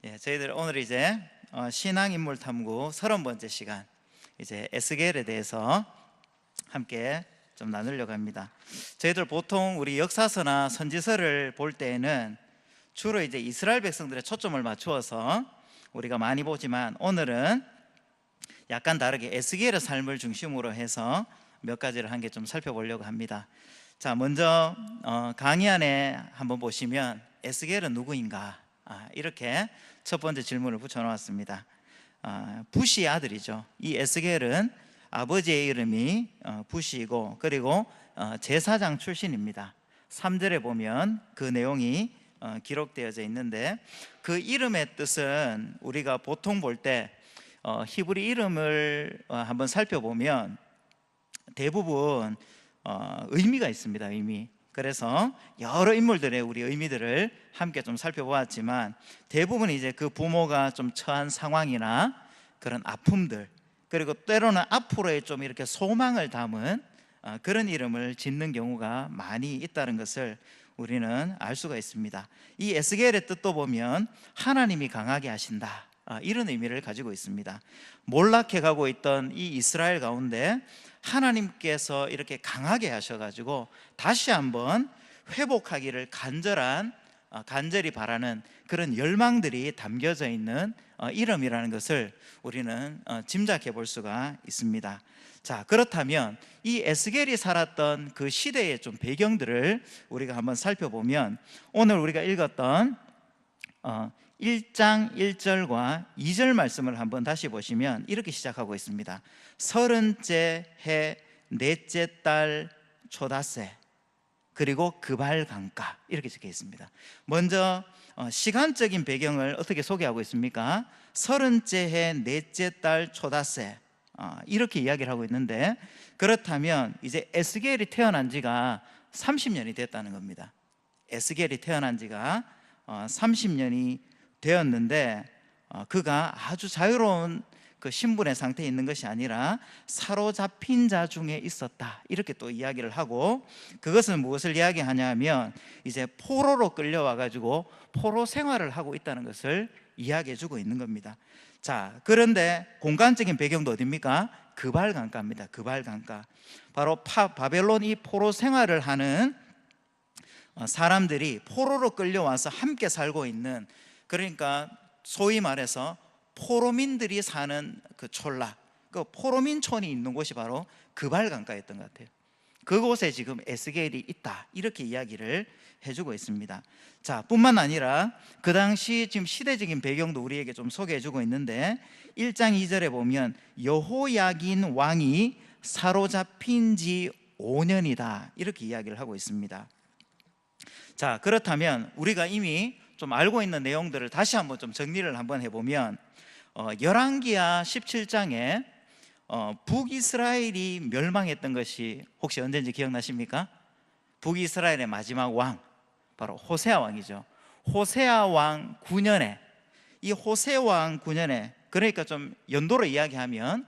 저희들 오늘 이제 신앙인물 탐구 30번째 시간, 이제 에스겔에 대해서 함께 좀 나누려고 합니다. 저희들 보통 우리 역사서나 선지서를 볼 때에는 주로 이제 이스라엘 백성들의 초점을 맞추어서 우리가 많이 보지만, 오늘은 약간 다르게 에스겔의 삶을 중심으로 해서 몇 가지를 한 개 좀 살펴보려고 합니다. 자, 먼저 강의 안에 한번 보시면 에스겔은 누구인가, 이렇게 첫 번째 질문을 붙여놓았습니다. 부시의 아들이죠. 이 에스겔은 아버지의 이름이 부시이고, 그리고 제사장 출신입니다. 3절에 보면 그 내용이 기록되어져 있는데, 그 이름의 뜻은 우리가 보통 볼 때 히브리 이름을 한번 살펴보면 대부분 의미가 있습니다. 의미. 그래서 여러 인물들의 우리 의미들을 함께 좀 살펴보았지만, 대부분 이제 그 부모가 좀 처한 상황이나 그런 아픔들, 그리고 때로는 앞으로의 좀 이렇게 소망을 담은 그런 이름을 짓는 경우가 많이 있다는 것을 우리는 알 수가 있습니다. 이 에스겔의 뜻도 보면 하나님이 강하게 하신다, 이런 의미를 가지고 있습니다. 몰락해 가고 있던 이 이스라엘 가운데 하나님께서 이렇게 강하게 하셔가지고 다시 한번 회복하기를 간절히 바라는 그런 열망들이 담겨져 있는 이름이라는 것을 우리는 짐작해 볼 수가 있습니다. 자, 그렇다면 이 에스겔이 살았던 그 시대의 좀 배경들을 우리가 한번 살펴보면, 오늘 우리가 읽었던 1장 1절과 2절 말씀을 한번 다시 보시면 이렇게 시작하고 있습니다. 30째 해 넷째 달 초닷새, 그리고 그발 강가, 이렇게 적혀 있습니다. 먼저 시간적인 배경을 어떻게 소개하고 있습니까? 30째 해 넷째 달 초닷새, 이렇게 이야기를 하고 있는데, 그렇다면 이제 에스겔이 태어난 지가 30년이 됐다는 겁니다. 에스겔이 태어난 지가 30년이 되었는데, 그가 아주 자유로운 그 신분의 상태에 있는 것이 아니라 사로잡힌 자 중에 있었다, 이렇게 또 이야기를 하고, 그것은 무엇을 이야기하냐면 이제 포로로 끌려와 가지고 포로 생활을 하고 있다는 것을 이야기해 주고 있는 겁니다. 자, 그런데 공간적인 배경도 어디입니까? 그발 강가입니다. 그발 강가. 바로 바벨론 이 포로 생활을 하는 사람들이 포로로 끌려와서 함께 살고 있는, 그러니까 소위 말해서 포로민들이 사는 그 촌락, 그 포로민촌이 있는 곳이 바로 그발 강가였던 것 같아요. 그곳에 지금 에스겔이 있다, 이렇게 이야기를 해주고 있습니다. 자, 뿐만 아니라 그 당시 지금 시대적인 배경도 우리에게 좀 소개해주고 있는데, 1장 2절에 보면 여호야긴 왕이 사로잡힌 지 5년이다, 이렇게 이야기를 하고 있습니다. 자, 그렇다면 우리가 이미 좀 알고 있는 내용들을 다시 한번 좀 정리를 한번 해보면, 열왕기하 17장에 북이스라엘이 멸망했던 것이 혹시 언제인지 기억나십니까? 북이스라엘의 마지막 왕, 바로 호세아 왕이죠. 호세아 왕 9년에, 이 호세아 왕 9년에, 그러니까 좀 연도로 이야기하면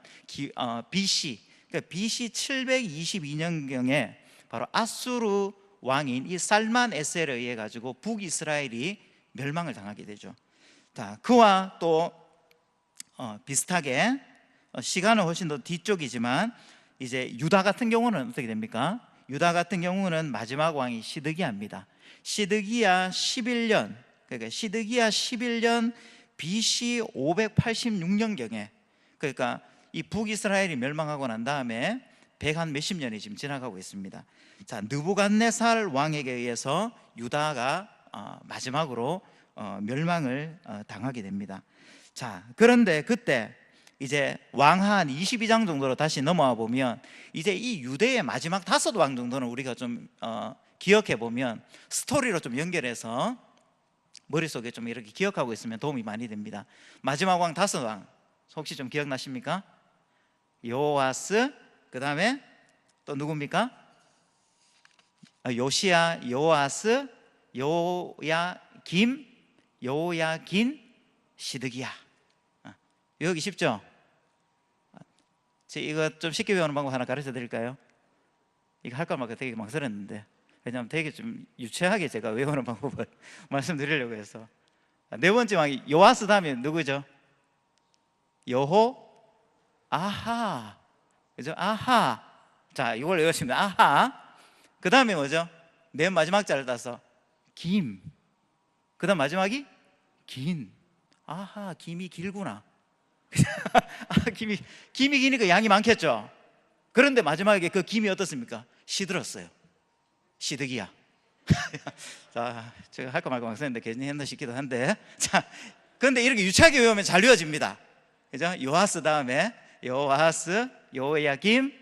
BC, 그러니까 BC 722년경에 바로 아수르 왕인 이 살만 에셀에 의해 가지고 북이스라엘이 멸망을 당하게 되죠. 자, 그와 또 비슷하게 시간은 훨씬 더 뒤쪽이지만, 이제 유다 같은 경우는 어떻게 됩니까? 유다 같은 경우는 마지막 왕이 시드기야입니다. 시드기야 11년, 그러니까 시드기야 11년 BC 586년경에, 그러니까 이 북이스라엘이 멸망하고 난 다음에 100한 몇십 년이 지금 지나가고 있습니다. 자, 느부갓네살 왕에게 의해서 유다가 마지막으로 멸망을 당하게 됩니다. 자, 그런데 그때 이제 왕한 22장 정도로 다시 넘어와 보면, 이제 이 유대의 마지막 5왕 정도는 우리가 좀 기억해 보면, 스토리로 좀 연결해서 머릿속에 좀 이렇게 기억하고 있으면 도움이 많이 됩니다. 마지막 왕 5왕 혹시 좀 기억나십니까? 여호아스, 그 다음에 또 누굽니까? 요시야, 여호아스, 여호야긴, 시드기야. 여기 쉽죠? 제가 이거 좀 쉽게 배우는 방법 하나 가르쳐 드릴까요? 이거 할 거면 되게 망설였는데, 왜냐하면 되게 좀 유치하게 제가 외우는 방법을 말씀드리려고 해서 네 번째 왕이 요아스 다음에 누구죠? 아하. 그죠? 아하. 자, 이걸 외우시면 아하. 그 다음에 뭐죠? 맨 마지막 자를 따서 김. 그 다음 마지막이 긴. 아하, 김이 길구나. 김이 기니까 양이 많겠죠. 그런데 마지막에 그 김이 어떻습니까? 시들었어요. 시드기야. 자, 제가 할까 말까 막 썼는데 괜히 했나 싶기도 한데. 자, 그런데 이렇게 유치하게 외우면 잘 외워집니다. 그죠? 요아스 다음에 요아스, 요야김,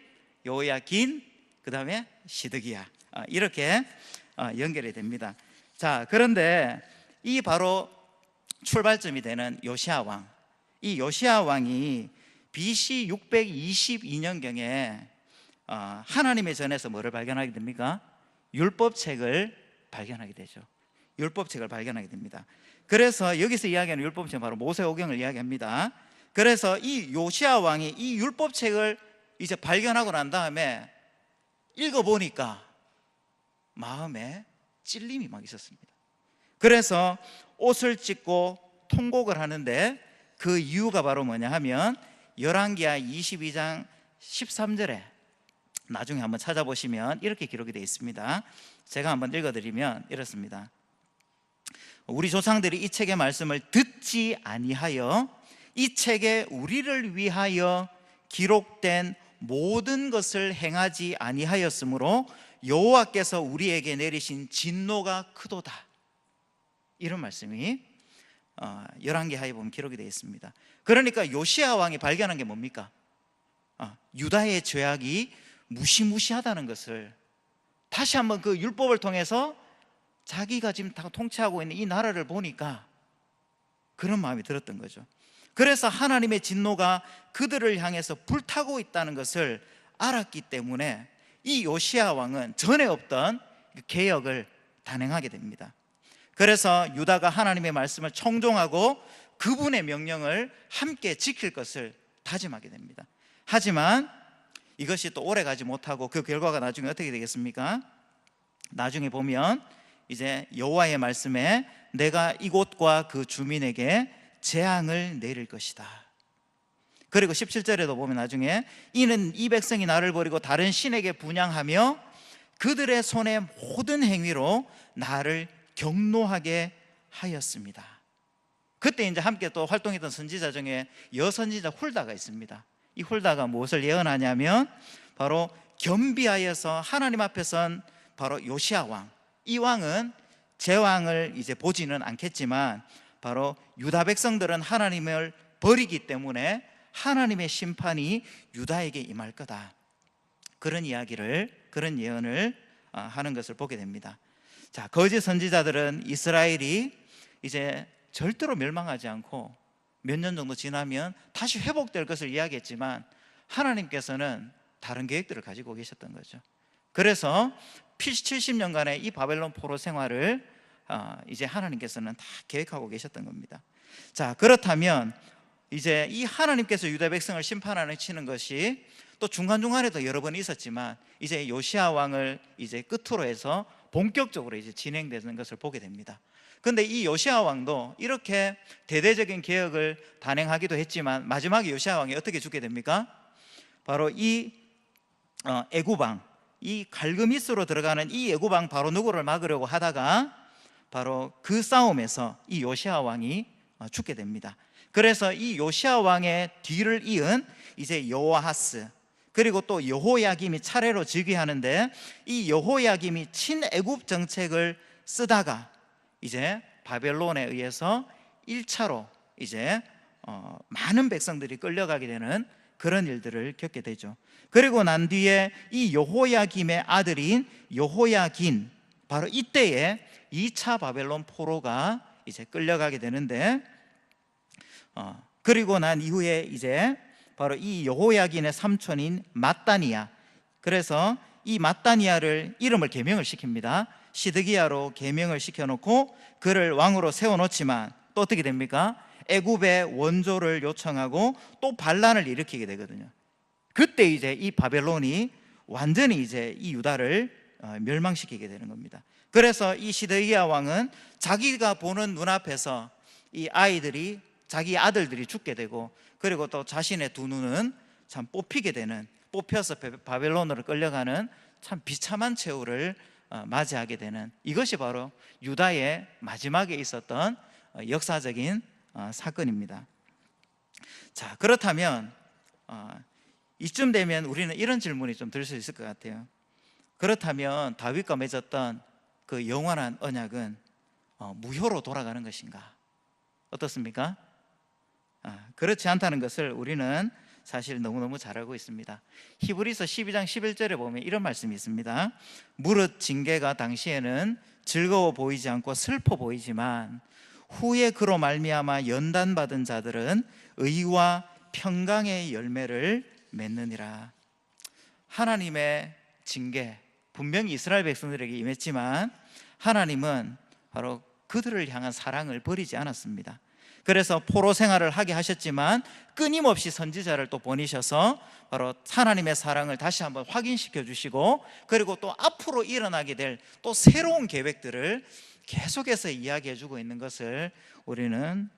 요야긴, 그 다음에 시드기야. 이렇게 연결이 됩니다. 자, 그런데 이 바로 출발점이 되는 요시야 왕, 이 요시야 왕이 BC 622년경에 하나님의 전에서 뭐를 발견하게 됩니까? 율법책을 발견하게 되죠. 율법책을 발견하게 됩니다. 그래서 여기서 이야기하는 율법책은 바로 모세오경을 이야기합니다. 그래서 이 요시야 왕이 이 율법책을 이제 발견하고 난 다음에 읽어보니까 마음에 찔림이 막 있었습니다. 그래서 옷을 찢고 통곡을 하는데 그 이유가 바로 뭐냐 하면 열왕기하 22장 13절에 나중에 한번 찾아보시면 이렇게 기록이 되어 있습니다. 제가 한번 읽어드리면 이렇습니다. 우리 조상들이 이 책의 말씀을 듣지 아니하여 이 책에 우리를 위하여 기록된 모든 것을 행하지 아니하였으므로 여호와께서 우리에게 내리신 진노가 크도다. 이런 말씀이 열왕기하에 보면 기록이 되어 있습니다. 그러니까 요시야 왕이 발견한 게 뭡니까? 유다의 죄악이 무시무시하다는 것을 다시 한번 그 율법을 통해서 자기가 지금 다 통치하고 있는 이 나라를 보니까 그런 마음이 들었던 거죠. 그래서 하나님의 진노가 그들을 향해서 불타고 있다는 것을 알았기 때문에 이 요시야 왕은 전에 없던 개혁을 단행하게 됩니다. 그래서 유다가 하나님의 말씀을 청종하고 그분의 명령을 함께 지킬 것을 다짐하게 됩니다. 하지만 이것이 또 오래 가지 못하고 그 결과가 나중에 어떻게 되겠습니까? 나중에 보면 이제 여호와의 말씀에 내가 이곳과 그 주민에게 재앙을 내릴 것이다. 그리고 17절에도 보면 나중에 이는 이 백성이 나를 버리고 다른 신에게 분향하며 그들의 손의 모든 행위로 나를 경노하게 하였습니다. 그때 이제 함께 또 활동했던 선지자 중에 여선지자 훌다가 있습니다. 이 훌다가 무엇을 예언하냐면 바로 겸비하여서 하나님 앞에 선 바로 요시야 왕. 이 왕은 제왕을 이제 보지는 않겠지만 바로 유다 백성들은 하나님을 버리기 때문에 하나님의 심판이 유다에게 임할 거다. 그런 이야기를, 그런 예언을 하는 것을 보게 됩니다. 자, 거짓 선지자들은 이스라엘이 이제 절대로 멸망하지 않고 몇 년 정도 지나면 다시 회복될 것을 이야기했지만 하나님께서는 다른 계획들을 가지고 계셨던 거죠. 그래서 70년간의 이 바벨론 포로 생활을 이제 하나님께서는 다 계획하고 계셨던 겁니다. 자, 그렇다면 이제 이 하나님께서 유다 백성을 심판하는 치는 것이 또 중간중간에도 여러 번 있었지만 이제 요시야 왕을 이제 끝으로 해서 본격적으로 이제 진행되는 것을 보게 됩니다. 그런데 이 요시야 왕도 이렇게 대대적인 개혁을 단행하기도 했지만 마지막에 요시야 왕이 어떻게 죽게 됩니까? 바로 이 애굽왕, 이 갈그미스로 들어가는 이 애굽왕 바로 누구를 막으려고 하다가 바로 그 싸움에서 이 요시야 왕이 죽게 됩니다. 그래서 이 요시야 왕의 뒤를 이은 이제 여호아하스 그리고 또 여호야김이 차례로 즉위하는데 이 여호야김이 친애굽 정책을 쓰다가 이제 바벨론에 의해서 1차로 이제 많은 백성들이 끌려가게 되는 그런 일들을 겪게 되죠. 그리고 난 뒤에 이 여호야김의 아들인 여호야긴 바로 이때에 2차 바벨론 포로가 이제 끌려가게 되는데 그리고 난 이후에 이제 바로 이 여호야긴의 삼촌인 맏다니아, 그래서 이 맏다니아를 이름을 개명을 시킵니다. 시드기야로 개명을 시켜놓고 그를 왕으로 세워놓지만 또 어떻게 됩니까? 애굽의 원조를 요청하고 또 반란을 일으키게 되거든요. 그때 이제 이 바벨론이 완전히 이제 이 유다를 멸망시키게 되는 겁니다. 그래서 이 시드기야 왕은 자기가 보는 눈앞에서 이 아이들이 자기 아들들이 죽게 되고, 그리고 또 자신의 두 눈은 참 뽑히게 되는, 뽑혀서 바벨론으로 끌려가는 참 비참한 최후를 맞이하게 되는, 이것이 바로 유다의 마지막에 있었던 역사적인 사건입니다. 자, 그렇다면 이쯤 되면 우리는 이런 질문이 좀 들 수 있을 것 같아요. 그렇다면 다윗과 맺었던 그 영원한 언약은 무효로 돌아가는 것인가? 어떻습니까? 그렇지 않다는 것을 우리는 사실 너무너무 잘 알고 있습니다. 히브리서 12장 11절에 보면 이런 말씀이 있습니다. 무릇 징계가 당시에는 즐거워 보이지 않고 슬퍼 보이지만 후에 그로 말미암아 연단받은 자들은 의와 평강의 열매를 맺느니라. 하나님의 징계 분명히 이스라엘 백성들에게 임했지만 하나님은 바로 그들을 향한 사랑을 버리지 않았습니다. 그래서 포로 생활을 하게 하셨지만 끊임없이 선지자를 또 보내셔서 바로 하나님의 사랑을 다시 한번 확인시켜 주시고, 그리고 또 앞으로 일어나게 될 또 새로운 계획들을 계속해서 이야기해 주고 있는 것을 우리는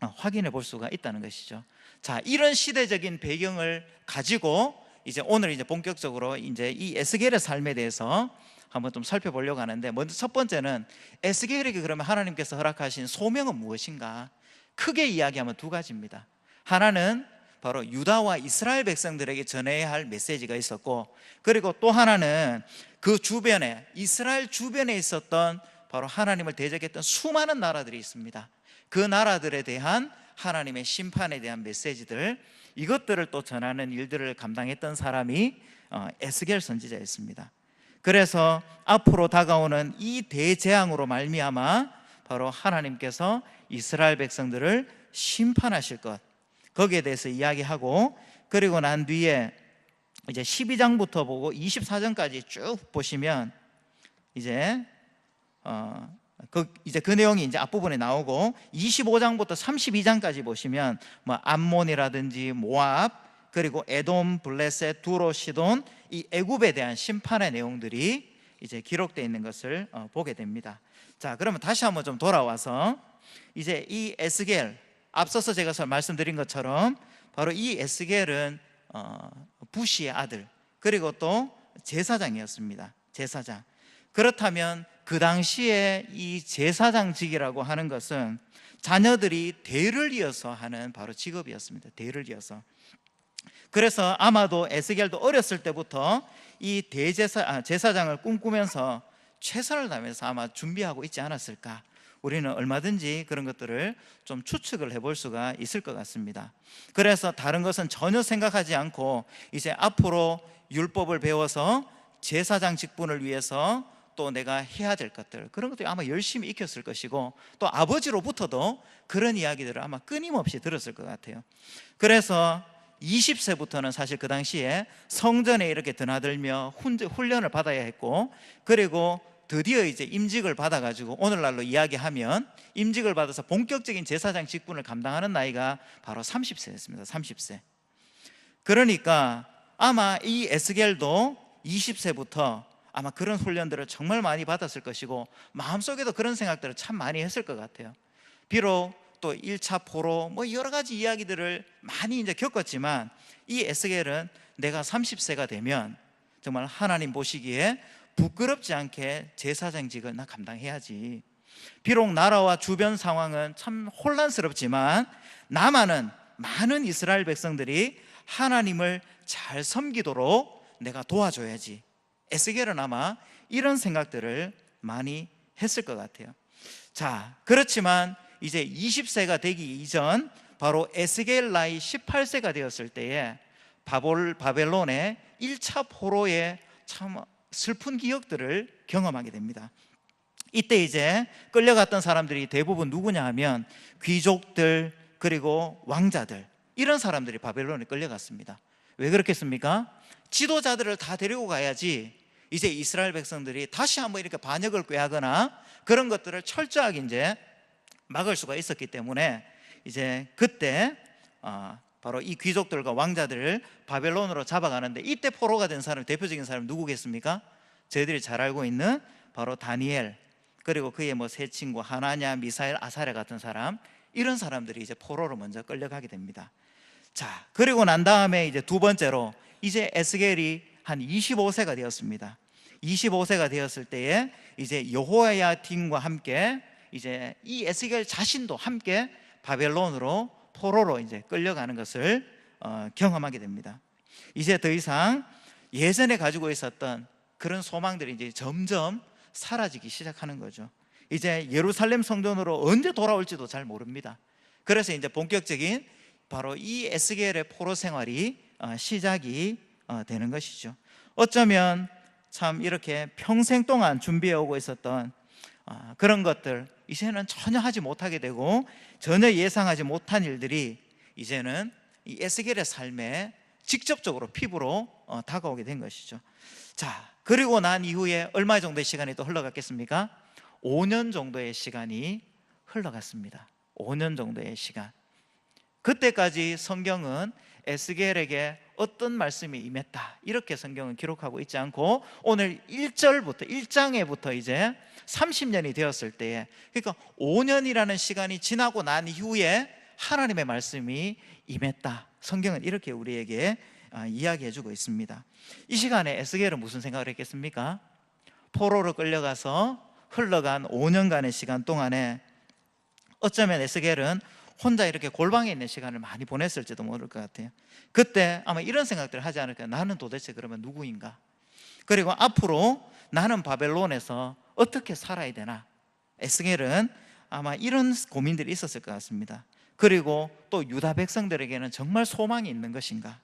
확인해 볼 수가 있다는 것이죠. 자, 이런 시대적인 배경을 가지고 이제 오늘 이제 본격적으로 이제 이 에스겔의 삶에 대해서 한번 좀 살펴보려고 하는데, 먼저 첫 번째는 에스겔에게 그러면 하나님께서 허락하신 소명은 무엇인가? 크게 이야기하면 두 가지입니다. 하나는 바로 유다와 이스라엘 백성들에게 전해야 할 메시지가 있었고, 그리고 또 하나는 그 주변에, 이스라엘 주변에 있었던 바로 하나님을 대적했던 수많은 나라들이 있습니다. 그 나라들에 대한 하나님의 심판에 대한 메시지들, 이것들을 또 전하는 일들을 감당했던 사람이 에스겔 선지자였습니다. 그래서 앞으로 다가오는 이 대재앙으로 말미암아 바로 하나님께서 이스라엘 백성들을 심판하실 것, 거기에 대해서 이야기하고, 그리고 난 뒤에 이제 12장부터 보고 24장까지 쭉 보시면 이제 그 내용이 이제 앞부분에 나오고, 25장부터 32장까지 보시면 뭐 암몬이라든지 모압, 그리고 에돔, 블레셋, 두로, 시돈, 이 애굽에 대한 심판의 내용들이 이제 기록되어 있는 것을 보게 됩니다. 자, 그러면 다시 한번 좀 돌아와서 이제 이 에스겔, 앞서서 제가 말씀드린 것처럼 바로 이 에스겔은 부시의 아들, 그리고 또 제사장이었습니다. 제사장. 그렇다면 그 당시에 이 제사장직이라고 하는 것은 자녀들이 대를 이어서 하는 바로 직업이었습니다. 대를 이어서. 그래서 아마도 에스겔도 어렸을 때부터 이 제사장을 꿈꾸면서 최선을 다하면서 아마 준비하고 있지 않았을까. 우리는 얼마든지 그런 것들을 좀 추측을 해볼 수가 있을 것 같습니다. 그래서 다른 것은 전혀 생각하지 않고 이제 앞으로 율법을 배워서 제사장 직분을 위해서 또 내가 해야 될 것들, 그런 것들이 아마 열심히 익혔을 것이고, 또 아버지로부터도 그런 이야기들을 아마 끊임없이 들었을 것 같아요. 그래서 20세부터는 사실 그 당시에 성전에 이렇게 드나들며 훈련을 받아야 했고, 그리고 드디어 이제 임직을 받아가지고 오늘날로 이야기하면 임직을 받아서 본격적인 제사장 직분을 감당하는 나이가 바로 30세였습니다. 30세. 그러니까 아마 이 에스겔도 20세부터 아마 그런 훈련들을 정말 많이 받았을 것이고, 마음속에도 그런 생각들을 참 많이 했을 것 같아요. 비록 또 1차 포로 뭐 여러 가지 이야기들을 많이 이제 겪었지만, 이 에스겔은 내가 30세가 되면 정말 하나님 보시기에 부끄럽지 않게 제사장직을 나 감당해야지. 비록 나라와 주변 상황은 참 혼란스럽지만 나만은 많은 이스라엘 백성들이 하나님을 잘 섬기도록 내가 도와줘야지. 에스겔은 아마 이런 생각들을 많이 했을 것 같아요. 자, 그렇지만 이제 20세가 되기 이전 바로 에스겔 나이 18세가 되었을 때에 바벨론의 1차 포로의 참 슬픈 기억들을 경험하게 됩니다. 이때 이제 끌려갔던 사람들이 대부분 누구냐 하면 귀족들, 그리고 왕자들, 이런 사람들이 바벨론에 끌려갔습니다. 왜 그렇겠습니까? 지도자들을 다 데리고 가야지 이제 이스라엘 백성들이 다시 한번 이렇게 반역을 꾀하거나 그런 것들을 철저하게 이제 막을 수가 있었기 때문에 이제 그때 바로 이 귀족들과 왕자들을 바벨론으로 잡아가는데, 이때 포로가 된 사람, 대표적인 사람이 누구겠습니까? 저희들이 잘 알고 있는 바로 다니엘, 그리고 그의 뭐 세 친구 하나냐, 미사엘, 아사랴 같은 사람, 이런 사람들이 이제 포로로 먼저 끌려가게 됩니다. 자, 그리고 난 다음에 이제 두 번째로 이제 에스겔이 한 25세가 되었습니다. 25세가 되었을 때에 이제 여호야김과 함께 이제 이 에스겔 자신도 함께 바벨론으로 포로로 이제 끌려가는 것을 경험하게 됩니다. 이제 더 이상 예전에 가지고 있었던 그런 소망들이 이제 점점 사라지기 시작하는 거죠. 이제 예루살렘 성전으로 언제 돌아올지도 잘 모릅니다. 그래서 이제 본격적인 바로 이 에스겔의 포로 생활이 시작이 되는 것이죠. 어쩌면 참 이렇게 평생 동안 준비해 오고 있었던 그런 것들, 이제는 전혀 하지 못하게 되고 전혀 예상하지 못한 일들이 이제는 이 에스겔의 삶에 직접적으로 피부로 다가오게 된 것이죠. 자, 그리고 난 이후에 얼마 정도의 시간이 또 흘러갔겠습니까? 5년 정도의 시간이 흘러갔습니다. 5년 정도의 시간. 그때까지 성경은 에스겔에게 어떤 말씀이 임했다, 이렇게 성경은 기록하고 있지 않고 오늘 1절부터 1장에부터 이제 30년이 되었을 때에, 그러니까 5년이라는 시간이 지나고 난 이후에 하나님의 말씀이 임했다, 성경은 이렇게 우리에게 이야기해 주고 있습니다. 이 시간에 에스겔은 무슨 생각을 했겠습니까? 포로로 끌려가서 흘러간 5년간의 시간 동안에 어쩌면 에스겔은 혼자 이렇게 골방에 있는 시간을 많이 보냈을지도 모를 것 같아요. 그때 아마 이런 생각들을 하지 않을까요? 나는 도대체 그러면 누구인가? 그리고 앞으로 나는 바벨론에서 어떻게 살아야 되나? 에스겔은 아마 이런 고민들이 있었을 것 같습니다. 그리고 또 유다 백성들에게는 정말 소망이 있는 것인가?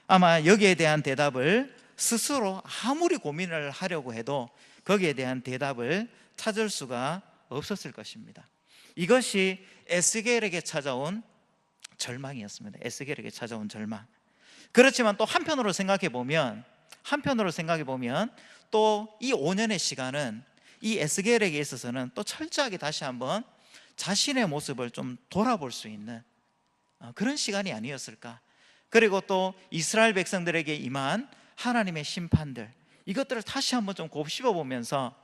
아마 여기에 대한 대답을 스스로 아무리 고민을 하려고 해도 거기에 대한 대답을 찾을 수가 없었을 것입니다. 이것이 에스겔에게 찾아온 절망이었습니다. 에스겔에게 찾아온 절망. 그렇지만 또 한편으로 생각해 보면 또 이 5년의 시간은 이 에스겔에게 있어서는 또 철저하게 다시 한번 자신의 모습을 좀 돌아볼 수 있는 그런 시간이 아니었을까. 그리고 또 이스라엘 백성들에게 임한 하나님의 심판들, 이것들을 다시 한번 좀 곱씹어 보면서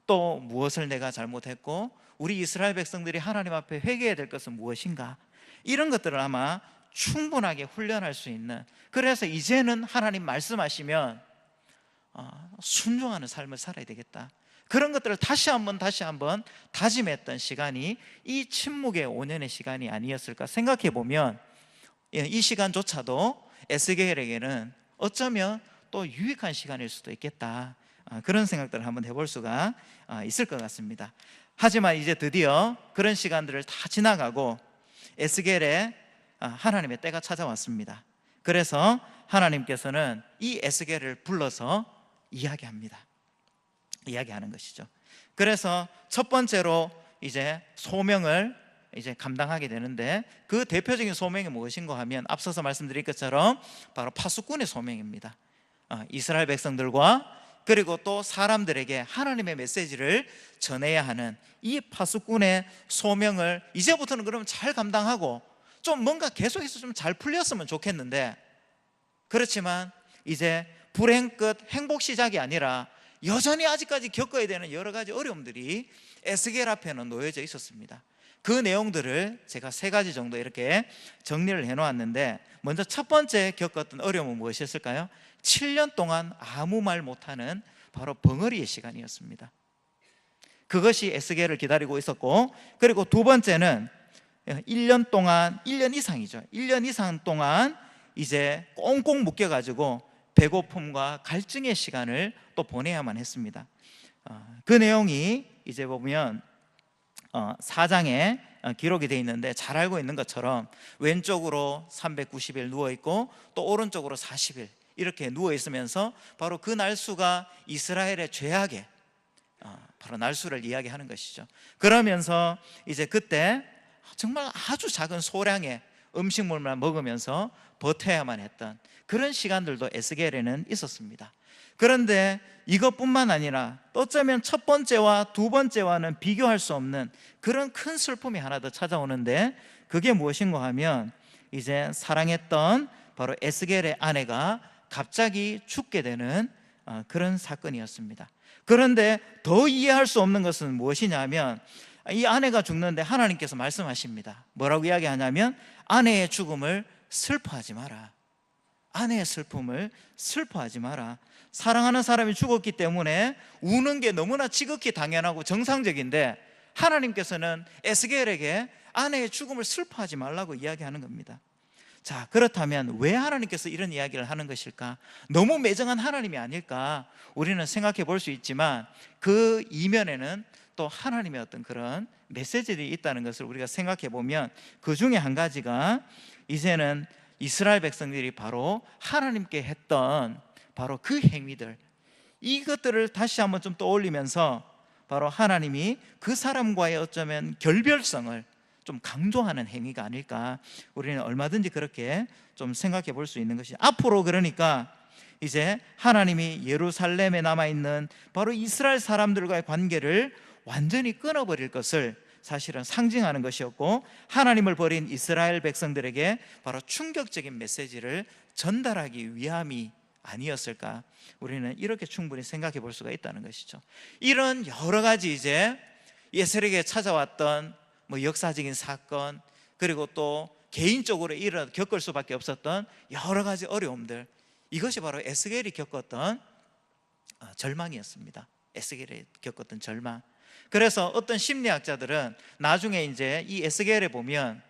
또 무엇을 내가 잘못했고 우리 이스라엘 백성들이 하나님 앞에 회개해야 될 것은 무엇인가, 이런 것들을 아마 충분하게 훈련할 수 있는, 그래서 이제는 하나님 말씀하시면 순종하는 삶을 살아야 되겠다, 그런 것들을 다시 한번 다짐했던 시간이 이 침묵의 5년의 시간이 아니었을까 생각해 보면 이 시간조차도 에스겔에게는 어쩌면 또 유익한 시간일 수도 있겠다, 그런 생각들을 한번 해볼 수가 있을 것 같습니다. 하지만 이제 드디어 그런 시간들을 다 지나가고 에스겔의 하나님의 때가 찾아왔습니다. 그래서 하나님께서는 이 에스겔을 불러서 이야기하는 것이죠. 그래서 첫 번째로 이제 소명을 이제 감당하게 되는데, 그 대표적인 소명이 무엇인가 하면 앞서서 말씀드린 것처럼 바로 파수꾼의 소명입니다. 이스라엘 백성들과 그리고 또 사람들에게 하나님의 메시지를 전해야 하는 이 파수꾼의 소명을 이제부터는 그러면 잘 감당하고 좀 뭔가 계속해서 좀 잘 풀렸으면 좋겠는데, 그렇지만 이제 불행 끝 행복 시작이 아니라 여전히 아직까지 겪어야 되는 여러 가지 어려움들이 에스겔 앞에는 놓여져 있었습니다. 그 내용들을 제가 3가지 정도 이렇게 정리를 해놓았는데, 먼저 첫 번째 겪었던 어려움은 무엇이었을까요? 7년 동안 아무 말 못하는 바로 벙어리의 시간이었습니다. 그것이 에스겔을 기다리고 있었고, 그리고 두 번째는 1년 이상이죠. 1년 이상 동안 이제 꽁꽁 묶여가지고 배고픔과 갈증의 시간을 또 보내야만 했습니다. 그 내용이 이제 보면 4장에 기록이 되어 있는데, 잘 알고 있는 것처럼 왼쪽으로 390일 누워있고 또 오른쪽으로 40일 이렇게 누워있으면서 바로 그 날수가 이스라엘의 죄악의 바로 날수를 이야기하는 것이죠. 그러면서 이제 그때 정말 아주 작은 소량의 음식물만 먹으면서 버텨야만 했던 그런 시간들도 에스겔에는 있었습니다. 그런데 이것뿐만 아니라 어쩌면 첫 번째와 두 번째와는 비교할 수 없는 그런 큰 슬픔이 하나 더 찾아오는데, 그게 무엇인가 하면 이제 사랑했던 바로 에스겔의 아내가 갑자기 죽게 되는 그런 사건이었습니다. 그런데 더 이해할 수 없는 것은 무엇이냐 하면 이 아내가 죽는데 하나님께서 말씀하십니다. 뭐라고 이야기하냐면 아내의 죽음을 슬퍼하지 마라. 아내의 슬픔을 슬퍼하지 마라. 사랑하는 사람이 죽었기 때문에 우는 게 너무나 지극히 당연하고 정상적인데 하나님께서는 에스겔에게 아내의 죽음을 슬퍼하지 말라고 이야기하는 겁니다. 자, 그렇다면 왜 하나님께서 이런 이야기를 하는 것일까? 너무 매정한 하나님이 아닐까? 우리는 생각해 볼 수 있지만 그 이면에는 또 하나님의 어떤 그런 메시지들이 있다는 것을 우리가 생각해 보면 그 중에 한 가지가 이제는 이스라엘 백성들이 바로 하나님께 했던 바로 그 행위들, 이것들을 다시 한번 좀 떠올리면서 바로 하나님이 그 사람과의 어쩌면 결별성을 좀 강조하는 행위가 아닐까, 우리는 얼마든지 그렇게 좀 생각해 볼 수 있는 것이, 앞으로 그러니까 이제 하나님이 예루살렘에 남아있는 바로 이스라엘 사람들과의 관계를 완전히 끊어버릴 것을 사실은 상징하는 것이었고, 하나님을 버린 이스라엘 백성들에게 바로 충격적인 메시지를 전달하기 위함이 아니었을까, 우리는 이렇게 충분히 생각해 볼 수가 있다는 것이죠. 이런 여러 가지 이제 에스겔에게 찾아왔던 역사적인 사건, 그리고 또 개인적으로 겪을 수밖에 없었던 여러 가지 어려움들, 이것이 바로 에스겔이 겪었던 절망이었습니다. 에스겔이 겪었던 절망. 그래서 어떤 심리학자들은 나중에 이제 이 에스겔에 보면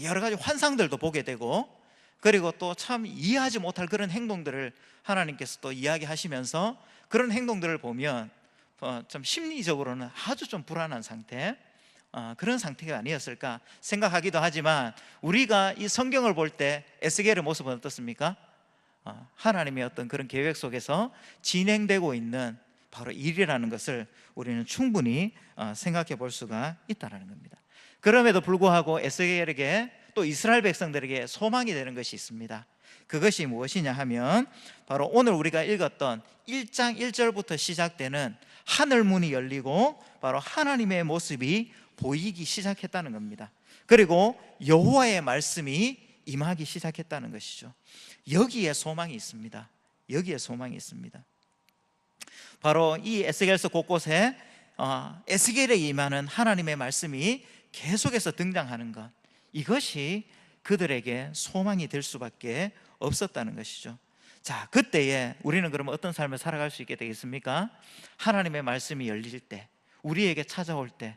여러 가지 환상들도 보게 되고, 그리고 또 참 이해하지 못할 그런 행동들을 하나님께서 또 이야기하시면서 그런 행동들을 보면 좀 심리적으로는 아주 좀 불안한 상태, 그런 상태가 아니었을까 생각하기도 하지만, 우리가 이 성경을 볼 때 에스겔의 모습은 어떻습니까? 하나님의 어떤 그런 계획 속에서 진행되고 있는 바로 일이라는 것을 우리는 충분히 생각해 볼 수가 있다는 겁니다. 그럼에도 불구하고 에스겔에게 또 이스라엘 백성들에게 소망이 되는 것이 있습니다. 그것이 무엇이냐 하면 바로 오늘 우리가 읽었던 1장 1절부터 시작되는 하늘문이 열리고 바로 하나님의 모습이 보이기 시작했다는 겁니다. 그리고 여호와의 말씀이 임하기 시작했다는 것이죠. 여기에 소망이 있습니다. 여기에 소망이 있습니다. 바로 이 에스겔서 곳곳에 에스겔에 임하는 하나님의 말씀이 계속해서 등장하는 것, 이것이 그들에게 소망이 될 수밖에 없었다는 것이죠. 자, 그때에 우리는 그러면 어떤 삶을 살아갈 수 있게 되겠습니까? 하나님의 말씀이 열릴 때, 우리에게 찾아올 때,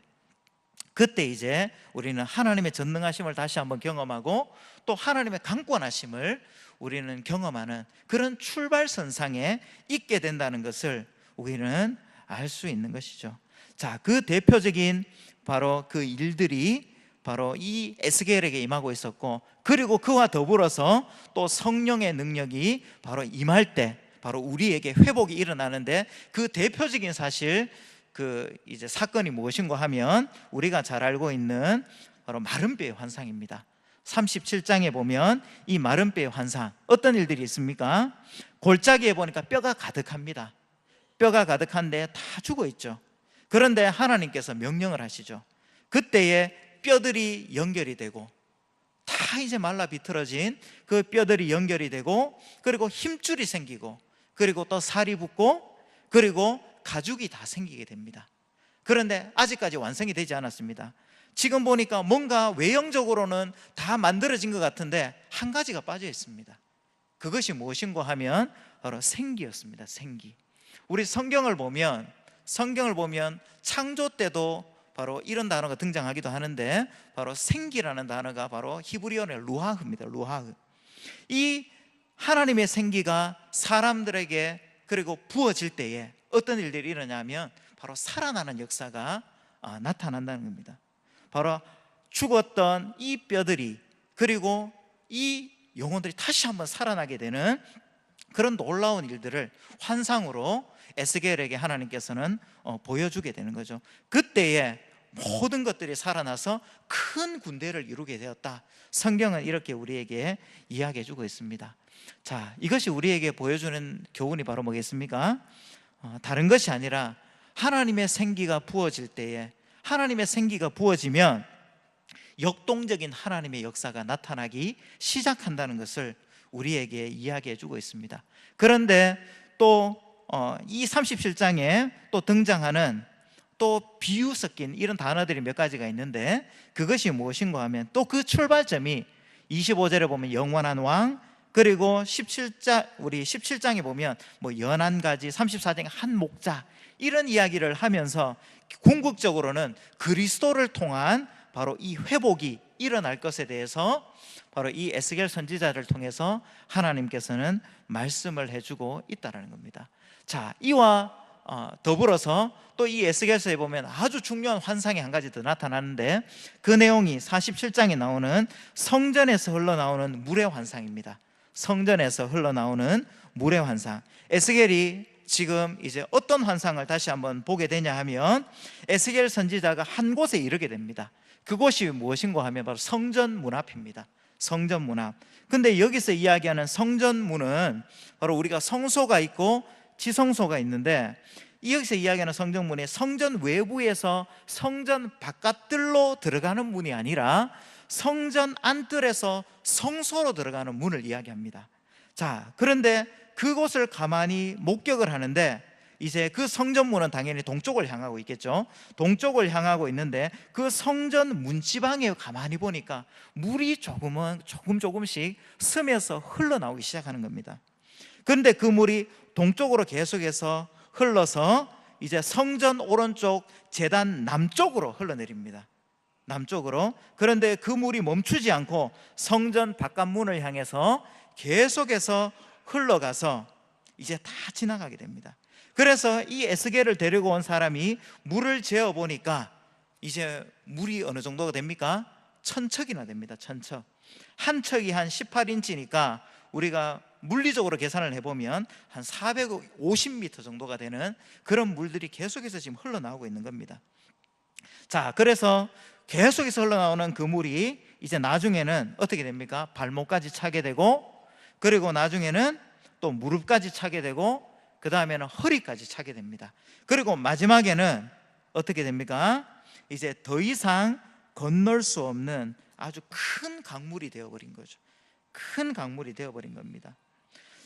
그때 이제 우리는 하나님의 전능하심을 다시 한번 경험하고 또 하나님의 강권하심을 우리는 경험하는 그런 출발선상에 있게 된다는 것을 우리는 알 수 있는 것이죠. 자, 그 대표적인 바로 그 일들이 바로 이 에스겔에게 임하고 있었고, 그리고 그와 더불어서 또 성령의 능력이 바로 임할 때 바로 우리에게 회복이 일어나는데, 그 대표적인 사실 그 이제 사건이 무엇인가 하면 우리가 잘 알고 있는 바로 마른 뼈의 환상입니다. 37장에 보면 이 마른 뼈의 환상, 어떤 일들이 있습니까? 골짜기에 보니까 뼈가 가득합니다. 뼈가 가득한데 다 죽어 있죠. 그런데 하나님께서 명령을 하시죠. 그때에 뼈들이 연결이 되고, 다 이제 말라 비틀어진 그 뼈들이 연결이 되고, 그리고 힘줄이 생기고, 그리고 또 살이 붙고, 그리고 가죽이 다 생기게 됩니다. 그런데 아직까지 완성이 되지 않았습니다. 지금 보니까 뭔가 외형적으로는 다 만들어진 것 같은데 한 가지가 빠져 있습니다. 그것이 무엇인가 하면 바로 생기였습니다. 생기. 우리 성경을 보면 창조 때도 바로 이런 단어가 등장하기도 하는데, 바로 생기라는 단어가 바로 히브리어의 루하흐입니다. 루하흐. 이 하나님의 생기가 사람들에게 그리고 부어질 때에 어떤 일들이 일어나냐면 바로 살아나는 역사가 나타난다는 겁니다. 바로 죽었던 이 뼈들이, 그리고 이 영혼들이 다시 한번 살아나게 되는 그런 놀라운 일들을 환상으로 에스겔에게 하나님께서는 보여주게 되는 거죠. 그때에 모든 것들이 살아나서 큰 군대를 이루게 되었다. 성경은 이렇게 우리에게 이야기해 주고 있습니다. 자, 이것이 우리에게 보여주는 교훈이 바로 뭐겠습니까? 다른 것이 아니라 하나님의 생기가 부어질 때에, 하나님의 생기가 부어지면 역동적인 하나님의 역사가 나타나기 시작한다는 것을 우리에게 이야기해 주고 있습니다. 그런데 또 이 37장에 또 등장하는 또 비유 섞인 이런 단어들이 몇 가지가 있는데, 그것이 무엇인가 하면 또 그 출발점이 25절에 보면 영원한 왕, 그리고 17장에 보면 뭐 연한 가지, 34장에 한 목자, 이런 이야기를 하면서 궁극적으로는 그리스도를 통한 바로 이 회복이 일어날 것에 대해서 바로 이 에스겔 선지자를 통해서 하나님께서는 말씀을 해주고 있다는 겁니다. 자, 이와 더불어서 또 이 에스겔서에 보면 아주 중요한 환상이 한 가지 더 나타나는데, 그 내용이 47장에 나오는 성전에서 흘러나오는 물의 환상입니다. 성전에서 흘러나오는 물의 환상. 에스겔이 지금 이제 어떤 환상을 다시 한번 보게 되냐 하면, 에스겔 선지자가 한 곳에 이르게 됩니다. 그곳이 무엇인가 하면 바로 성전 문 앞입니다. 성전 문 앞. 근데 여기서 이야기하는 성전 문은 바로 우리가 성소가 있고 지성소가 있는데, 여기서 이야기하는 성전문이 성전 외부에서 성전 바깥들로 들어가는 문이 아니라 성전 안뜰에서 성소로 들어가는 문을 이야기합니다. 자, 그런데 그곳을 가만히 목격을 하는데, 이제 그 성전문은 당연히 동쪽을 향하고 있겠죠. 동쪽을 향하고 있는데 그 성전 문지방에 가만히 보니까 물이 조금씩 스며서 흘러나오기 시작하는 겁니다. 그런데 그 물이 동쪽으로 계속해서 흘러서 이제 성전 오른쪽 제단 남쪽으로 흘러내립니다. 남쪽으로. 그런데 그 물이 멈추지 않고 성전 바깥문을 향해서 계속해서 흘러가서 이제 다 지나가게 됩니다. 그래서 이 에스겔을 데리고 온 사람이 물을 재어 보니까 이제 물이 어느 정도가 됩니까? 1000척이나 됩니다. 1000척. 한 척이 한 18인치니까 우리가 물리적으로 계산을 해보면 한 450m 정도가 되는 그런 물들이 계속해서 지금 흘러나오고 있는 겁니다. 자, 그래서 계속해서 흘러나오는 그 물이 이제 나중에는 어떻게 됩니까? 발목까지 차게 되고, 그리고 나중에는 또 무릎까지 차게 되고, 그 다음에는 허리까지 차게 됩니다. 그리고 마지막에는 어떻게 됩니까? 이제 더 이상 건널 수 없는 아주 큰 강물이 되어버린 거죠. 큰 강물이 되어버린 겁니다.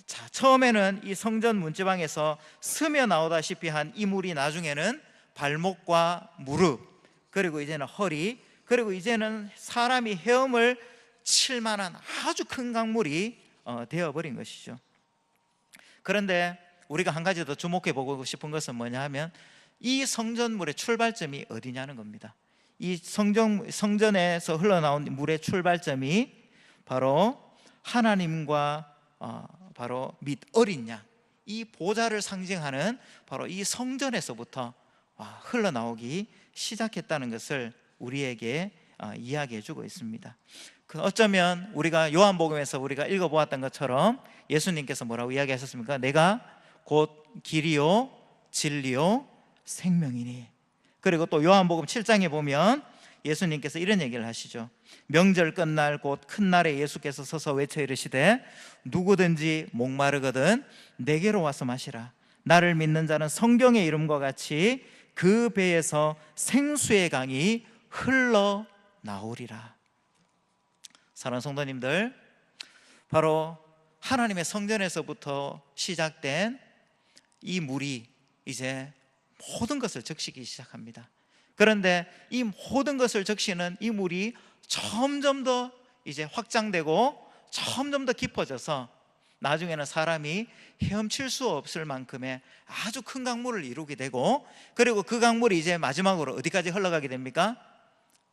자, 처음에는 이 성전 문지방에서 스며 나오다시피 한 이 물이 나중에는 발목과 무릎, 그리고 이제는 허리, 그리고 이제는 사람이 헤엄을 칠 만한 아주 큰 강물이 되어버린 것이죠. 그런데 우리가 한 가지 더 주목해 보고 싶은 것은 뭐냐 하면, 이 성전물의 출발점이 어디냐는 겁니다. 이 성전에서 흘러나온 물의 출발점이 바로 하나님과 바로 및 어린 양, 이 보좌를 상징하는 바로 이 성전에서부터 흘러나오기 시작했다는 것을 우리에게 이야기해 주고 있습니다. 어쩌면 우리가 요한복음에서 우리가 읽어보았던 것처럼 예수님께서 뭐라고 이야기하셨습니까? 내가 곧 길이요 진리요 생명이니. 그리고 또 요한복음 7장에 보면 예수님께서 이런 얘기를 하시죠. 명절 끝날 곧 큰 날에 예수께서 서서 외쳐 이르시되 누구든지 목마르거든 내게로 와서 마시라. 나를 믿는 자는 성경의 이름과 같이 그 배에서 생수의 강이 흘러나오리라. 사랑하는 성도님들, 바로 하나님의 성전에서부터 시작된 이 물이 이제 모든 것을 적시기 시작합니다. 그런데 이 모든 것을 적시는 이 물이 점점 더 이제 확장되고 점점 더 깊어져서 나중에는 사람이 헤엄칠 수 없을 만큼의 아주 큰 강물을 이루게 되고, 그리고 그 강물이 이제 마지막으로 어디까지 흘러가게 됩니까?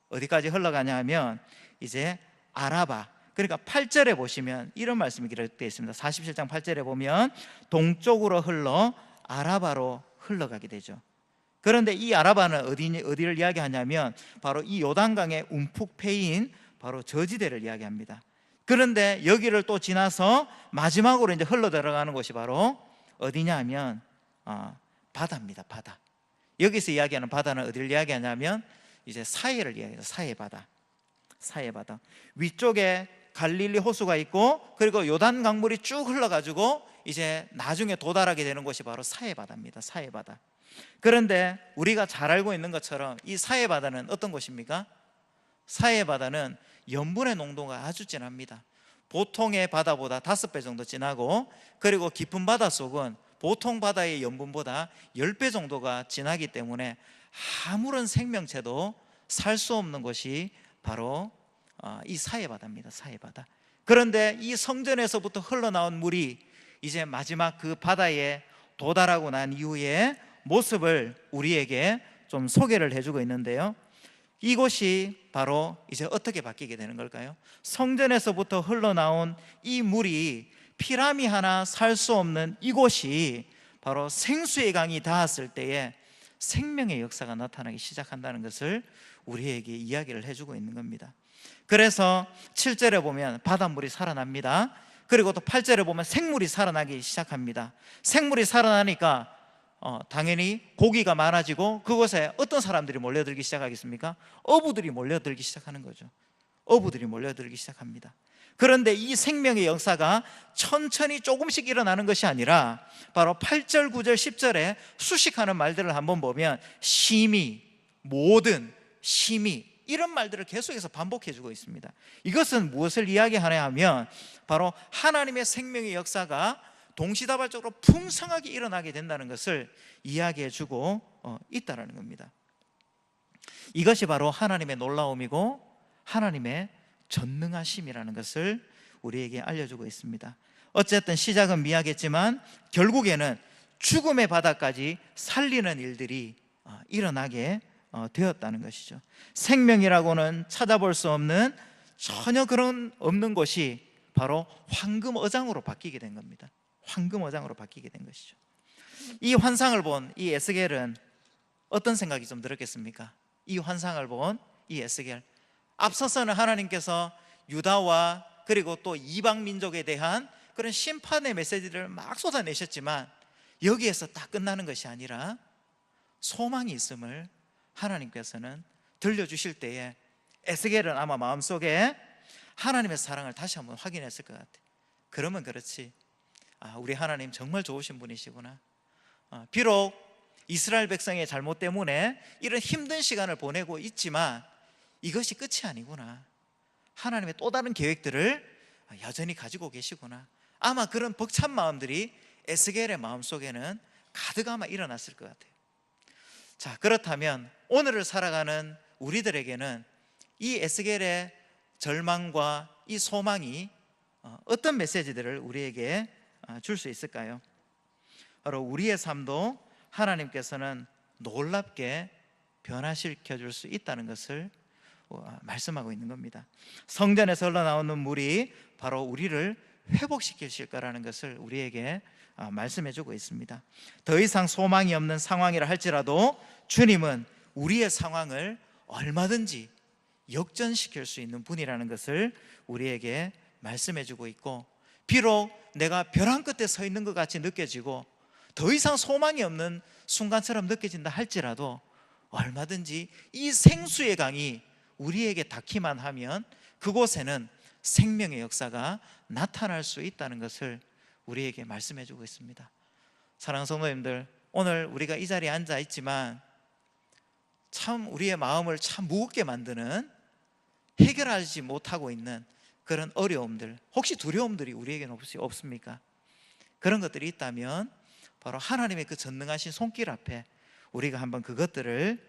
어디까지 흘러가냐 하면 이제 아라바, 그러니까 8절에 보시면 이런 말씀이 기록되어 있습니다. 47장 8절에 보면 동쪽으로 흘러 아라바로 흘러가게 되죠. 그런데 이 아라바는 어디를 이야기하냐면 바로 이 요단강의 움푹 패인 바로 저지대를 이야기합니다. 그런데 여기를 또 지나서 마지막으로 이제 흘러 들어가는 곳이 바로 어디냐 하면 바다입니다. 바다. 여기서 이야기하는 바다는 어디를 이야기하냐면 이제 사해를 이야기해요. 사해바다. 사해바다. 위쪽에 갈릴리 호수가 있고, 그리고 요단 강물이 쭉 흘러가지고 이제 나중에 도달하게 되는 곳이 바로 사해바다입니다. 사해바다. 그런데 우리가 잘 알고 있는 것처럼 이 사해바다는 어떤 곳입니까? 사해바다는 염분의 농도가 아주 진합니다. 보통의 바다보다 5배 정도 진하고, 그리고 깊은 바다 속은 보통 바다의 염분보다 10배 정도가 진하기 때문에 아무런 생명체도 살 수 없는 곳이 바로 이 사해바다입니다. 사해바다. 그런데 이 성전에서부터 흘러나온 물이 이제 마지막 그 바다에 도달하고 난 이후에 모습을 우리에게 좀 소개를 해주고 있는데요, 이곳이 바로 이제 어떻게 바뀌게 되는 걸까요? 성전에서부터 흘러나온 이 물이 피라미 하나 살 수 없는 이곳이 바로 생수의 강이 닿았을 때에 생명의 역사가 나타나기 시작한다는 것을 우리에게 이야기를 해주고 있는 겁니다. 그래서 7절에 보면 바닷물이 살아납니다. 그리고 또 8절에 보면 생물이 살아나기 시작합니다. 생물이 살아나니까 당연히 고기가 많아지고 그곳에 어떤 사람들이 몰려들기 시작하겠습니까? 어부들이 몰려들기 시작하는 거죠. 어부들이 몰려들기 시작합니다. 그런데 이 생명의 역사가 천천히 조금씩 일어나는 것이 아니라 바로 8절, 9절, 10절에 수식하는 말들을 한번 보면 심히, 모든, 심히 이런 말들을 계속해서 반복해주고 있습니다. 이것은 무엇을 이야기하냐 하면 바로 하나님의 생명의 역사가 동시다발적으로 풍성하게 일어나게 된다는 것을 이야기해주고 있다는 겁니다. 이것이 바로 하나님의 놀라움이고 하나님의 전능하심이라는 것을 우리에게 알려주고 있습니다. 어쨌든 시작은 미약했지만 결국에는 죽음의 바다까지 살리는 일들이 일어나게 되었다는 것이죠. 생명이라고는 찾아볼 수 없는 전혀 그런 없는 곳이 바로 황금어장으로 바뀌게 된 겁니다. 황금어장으로 바뀌게 된 것이죠. 이 환상을 본 이 에스겔은 어떤 생각이 좀 들었겠습니까? 이 환상을 본 이 에스겔, 앞서서는 하나님께서 유다와 그리고 또 이방 민족에 대한 그런 심판의 메시지를 막 쏟아내셨지만 여기에서 딱 끝나는 것이 아니라 소망이 있음을 하나님께서는 들려주실 때에 에스겔은 아마 마음속에 하나님의 사랑을 다시 한번 확인했을 것 같아요. 그러면 그렇지, 우리 하나님 정말 좋으신 분이시구나. 비록 이스라엘 백성의 잘못 때문에 이런 힘든 시간을 보내고 있지만 이것이 끝이 아니구나. 하나님의 또 다른 계획들을 여전히 가지고 계시구나. 아마 그런 벅찬 마음들이 에스겔의 마음속에는 가득 아마 일어났을 것 같아요. 자, 그렇다면 오늘을 살아가는 우리들에게는 이 에스겔의 절망과 이 소망이 어떤 메시지들을 우리에게 줄 수 있을까요? 바로 우리의 삶도 하나님께서는 놀랍게 변화시켜 줄 수 있다는 것을 말씀하고 있는 겁니다. 성전에서 흘러나오는 물이 바로 우리를 회복시키실 거라는 것을 우리에게 말씀해 주고 있습니다. 더 이상 소망이 없는 상황이라 할지라도 주님은 우리의 상황을 얼마든지 역전시킬 수 있는 분이라는 것을 우리에게 말씀해 주고 있고, 비록 내가 벼랑 끝에 서 있는 것 같이 느껴지고 더 이상 소망이 없는 순간처럼 느껴진다 할지라도 얼마든지 이 생수의 강이 우리에게 닿기만 하면 그곳에는 생명의 역사가 나타날 수 있다는 것을 우리에게 말씀해 주고 있습니다. 사랑하는 성도님들, 오늘 우리가 이 자리에 앉아 있지만 참 우리의 마음을 참 무겁게 만드는, 해결하지 못하고 있는 그런 어려움들, 혹시 두려움들이 우리에게는 혹시 없습니까? 그런 것들이 있다면 바로 하나님의 그 전능하신 손길 앞에 우리가 한번 그것들을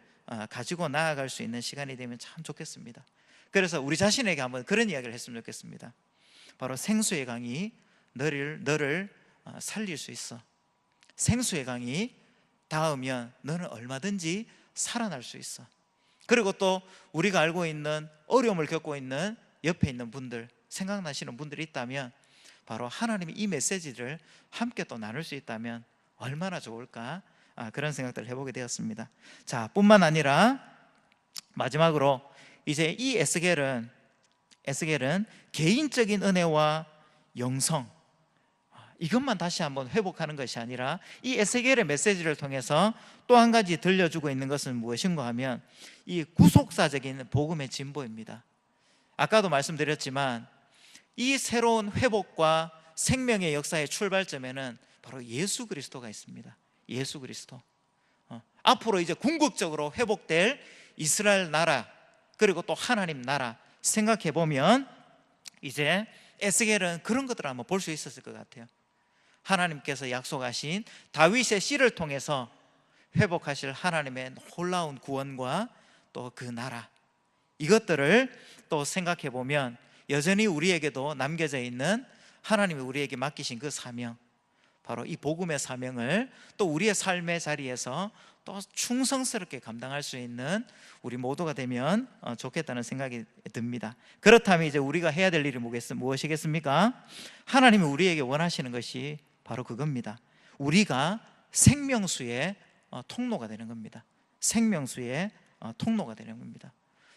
가지고 나아갈 수 있는 시간이 되면 참 좋겠습니다. 그래서 우리 자신에게 한번 그런 이야기를 했으면 좋겠습니다. 바로 생수의 강이 너를 살릴 수 있어. 생수의 강이 닿으면 너는 얼마든지 살아날 수 있어. 그리고 또 우리가 알고 있는 어려움을 겪고 있는 옆에 있는 분들, 생각나시는 분들이 있다면 바로 하나님이 이 메시지를 함께 또 나눌 수 있다면 얼마나 좋을까, 그런 생각들을 해보게 되었습니다. 자, 뿐만 아니라 마지막으로 이제 이 에스겔은 개인적인 은혜와 영성, 이것만 다시 한번 회복하는 것이 아니라 이 에스겔의 메시지를 통해서 또 한 가지 들려주고 있는 것은 무엇인가 하면 이 구속사적인 복음의 진보입니다. 아까도 말씀드렸지만 이 새로운 회복과 생명의 역사의 출발점에는 바로 예수 그리스도가 있습니다. 예수 그리스도. 앞으로 이제 궁극적으로 회복될 이스라엘 나라, 그리고 또 하나님 나라 생각해 보면 이제 에스겔은 그런 것들을 한번 볼 수 있었을 것 같아요. 하나님께서 약속하신 다윗의 씨를 통해서 회복하실 하나님의 놀라운 구원과 또 그 나라, 이것들을 또 생각해 보면 여전히 우리에게도 남겨져 있는 하나님이 우리에게 맡기신 그 사명, 바로 이 복음의 사명을 또 우리의 삶의 자리에서 또 충성스럽게 감당할 수 있는 우리 모두가 되면 좋겠다는 생각이 듭니다. 그렇다면 이제 우리가 해야 될 일이 무엇이겠습니까? 하나님이 우리에게 원하시는 것이 바로 그겁니다. 우리가 생명수의 통로가 되는 겁니다. 생명수의 통로가 되는 겁니다.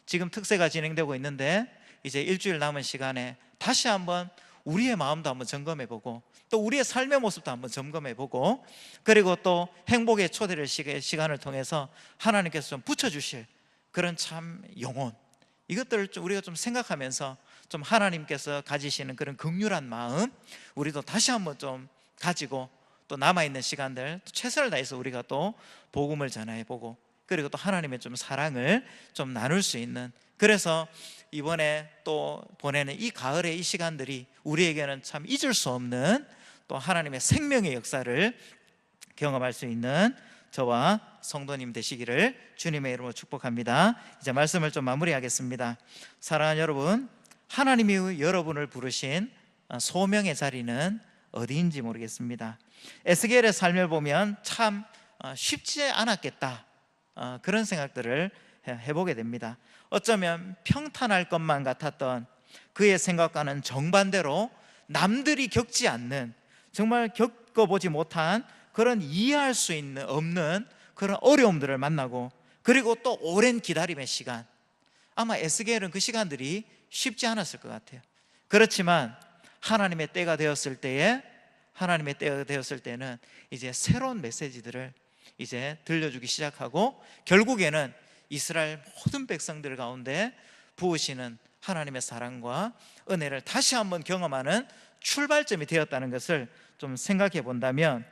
지금 특세가 진행되고 있는데 이제 일주일 남은 시간에 다시 한번 우리의 마음도 한번 점검해보고 또 우리의 삶의 모습도 한번 점검해보고, 그리고 또 행복의 초대를 시간을 통해서 하나님께서 좀 붙여주실 그런 참 영혼, 이것들을 좀 우리가 좀 생각하면서 좀 하나님께서 가지시는 그런 긍휼한 마음 우리도 다시 한번 좀 가지고 또 남아있는 시간들 최선을 다해서 우리가 또 복음을 전해보고, 그리고 또 하나님의 좀 사랑을 좀 나눌 수 있는, 그래서 이번에 또 보내는 이 가을의 이 시간들이 우리에게는 참 잊을 수 없는 또 하나님의 생명의 역사를 경험할 수 있는 저와 성도님 되시기를 주님의 이름으로 축복합니다. 이제 말씀을 좀 마무리하겠습니다. 사랑하는 여러분, 하나님이 여러분을 부르신 소명의 자리는 어디인지 모르겠습니다. 에스겔의 삶을 보면 참 쉽지 않았겠다, 그런 생각들을 해보게 됩니다. 어쩌면 평탄할 것만 같았던 그의 생각과는 정반대로 남들이 겪지 않는, 정말 겪어보지 못한 그런 이해할 수 없는 그런 어려움들을 만나고, 그리고 또 오랜 기다림의 시간, 아마 에스겔은 그 시간들이 쉽지 않았을 것 같아요. 그렇지만 하나님의 때가 되었을 때는 이제 새로운 메시지들을 이제 들려주기 시작하고, 결국에는 이스라엘 모든 백성들 가운데 부으시는 하나님의 사랑과 은혜를 다시 한번 경험하는 출발점이 되었다는 것을 좀 생각해 본다면,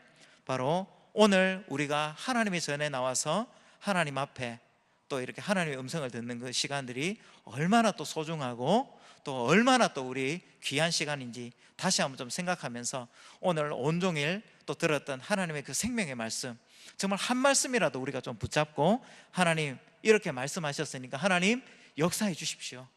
바로 오늘 우리가 하나님의 전에 나와서 하나님 앞에 또 이렇게 하나님의 음성을 듣는 그 시간들이 얼마나 또 소중하고 또 얼마나 또 우리 귀한 시간인지 다시 한번 좀 생각하면서, 오늘 온종일 또 들었던 하나님의 그 생명의 말씀, 정말 한 말씀이라도 우리가 좀 붙잡고, 하나님 이렇게 말씀하셨으니까 하나님 역사해 주십시오,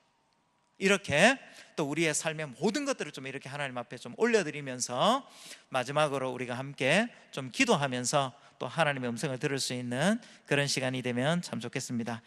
이렇게 또 우리의 삶의 모든 것들을 좀 이렇게 하나님 앞에 좀 올려드리면서 마지막으로 우리가 함께 좀 기도하면서 또 하나님의 음성을 들을 수 있는 그런 시간이 되면 참 좋겠습니다.